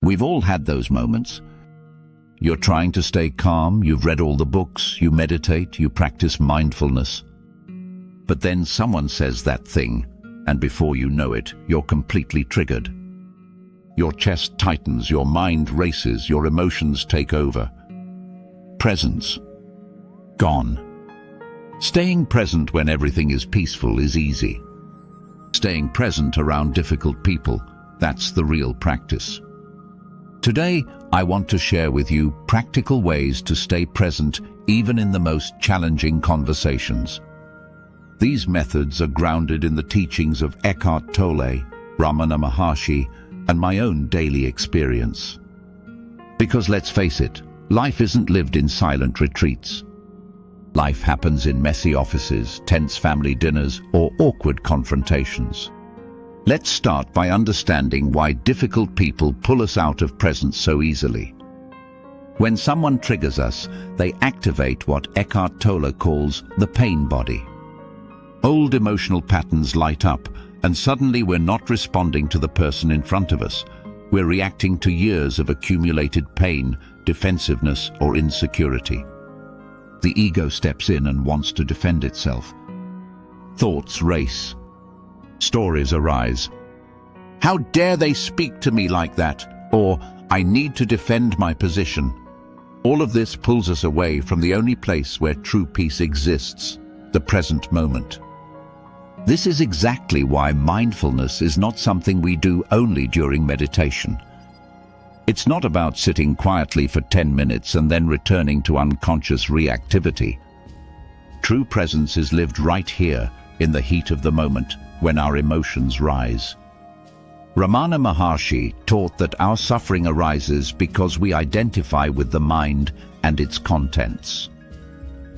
We've all had those moments. You're trying to stay calm, you've read all the books, you meditate, you practice mindfulness. But then someone says that thing, and before you know it, you're completely triggered. Your chest tightens, your mind races, your emotions take over. Presence. Gone. Staying present when everything is peaceful is easy. Staying present around difficult people, that's the real practice. Today, I want to share with you practical ways to stay present even in the most challenging conversations. These methods are grounded in the teachings of Eckhart Tolle, Ramana Maharshi, and my own daily experience. Because let's face it, life isn't lived in silent retreats. Life happens in messy offices, tense family dinners, or awkward confrontations. Let's start by understanding why difficult people pull us out of presence so easily. When someone triggers us, they activate what Eckhart Tolle calls the pain body. Old emotional patterns light up, and suddenly we're not responding to the person in front of us. We're reacting to years of accumulated pain, defensiveness, or insecurity. The ego steps in and wants to defend itself. Thoughts race. Stories arise. How dare they speak to me like that? Or, I need to defend my position. All of this pulls us away from the only place where true peace exists, the present moment. This is exactly why mindfulness is not something we do only during meditation. It's not about sitting quietly for 10 minutes and then returning to unconscious reactivity. True presence is lived right here, in the heat of the moment, when our emotions rise. Ramana Maharshi taught that our suffering arises because we identify with the mind and its contents.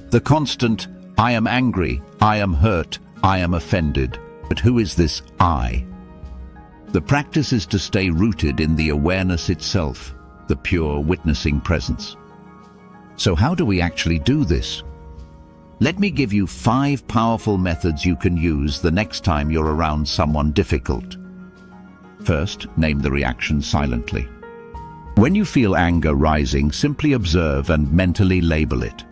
The constant, I am angry, I am hurt, I am offended. But who is this I? The practice is to stay rooted in the awareness itself, the pure witnessing presence. So how do we actually do this? Let me give you 5 powerful methods you can use the next time you're around someone difficult. First, name the reaction silently. When you feel anger rising, simply observe and mentally label it.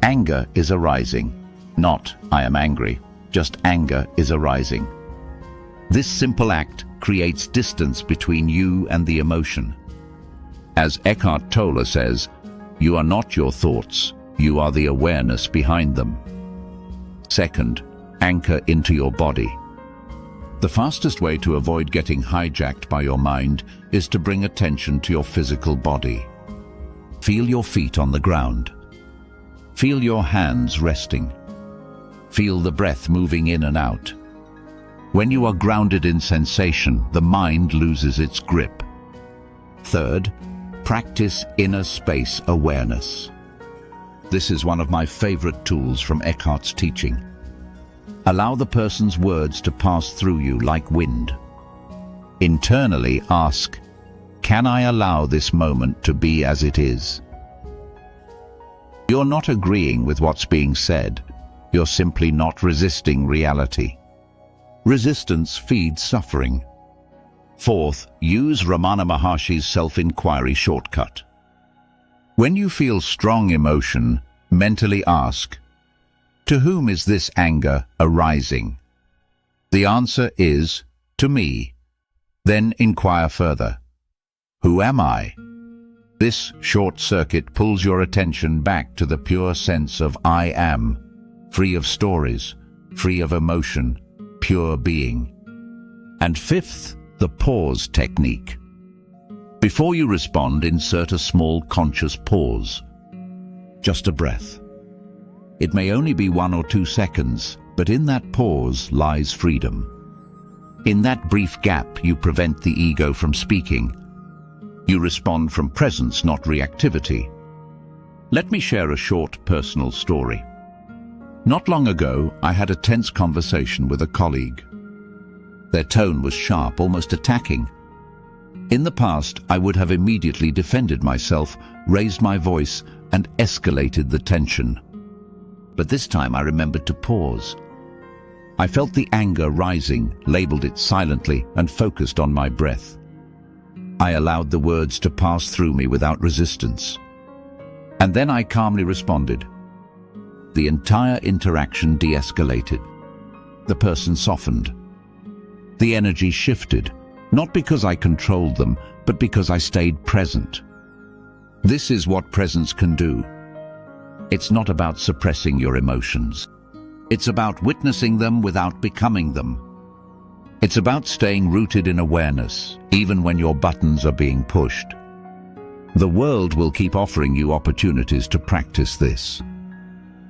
Anger is arising, not I am angry, just anger is arising. This simple act creates distance between you and the emotion. As Eckhart Tolle says, you are not your thoughts, you are the awareness behind them. Second, anchor into your body. The fastest way to avoid getting hijacked by your mind is to bring attention to your physical body. Feel your feet on the ground. Feel your hands resting. Feel the breath moving in and out. When you are grounded in sensation, the mind loses its grip. Third, practice inner space awareness. This is one of my favorite tools from Eckhart's teaching. Allow the person's words to pass through you like wind. Internally ask, can I allow this moment to be as it is? You're not agreeing with what's being said. You're simply not resisting reality. Resistance feeds suffering. Fourth, use Ramana Maharshi's self-inquiry shortcut. When you feel strong emotion, mentally ask, to whom is this anger arising? The answer is, to me. Then inquire further. Who am I? This short circuit pulls your attention back to the pure sense of I am, free of stories, free of emotion, pure being. And fifth, the pause technique. Before you respond, insert a small conscious pause. Just a breath. It may only be 1 or 2 seconds, but in that pause lies freedom. In that brief gap, you prevent the ego from speaking. You respond from presence, not reactivity. Let me share a short personal story. Not long ago, I had a tense conversation with a colleague. Their tone was sharp, almost attacking. In the past, I would have immediately defended myself, raised my voice, and escalated the tension. But this time I remembered to pause. I felt the anger rising, labeled it silently, and focused on my breath. I allowed the words to pass through me without resistance. And then I calmly responded. The entire interaction de-escalated. The person softened. The energy shifted, not because I controlled them, but because I stayed present. This is what presence can do. It's not about suppressing your emotions. It's about witnessing them without becoming them. It's about staying rooted in awareness, even when your buttons are being pushed. The world will keep offering you opportunities to practice this.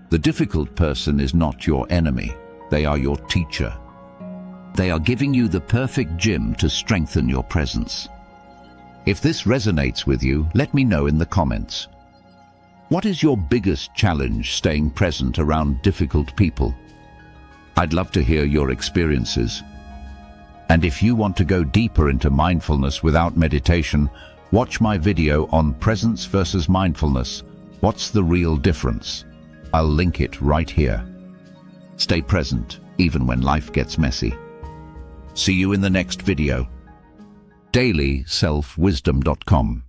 The difficult person is not your enemy. They are your teacher. They are giving you the perfect gym to strengthen your presence. If this resonates with you, let me know in the comments. What is your biggest challenge staying present around difficult people? I'd love to hear your experiences. And if you want to go deeper into mindfulness without meditation, watch my video on presence versus mindfulness. What's the real difference? I'll link it right here. Stay present, even when life gets messy. See you in the next video. dailyselfwisdom.com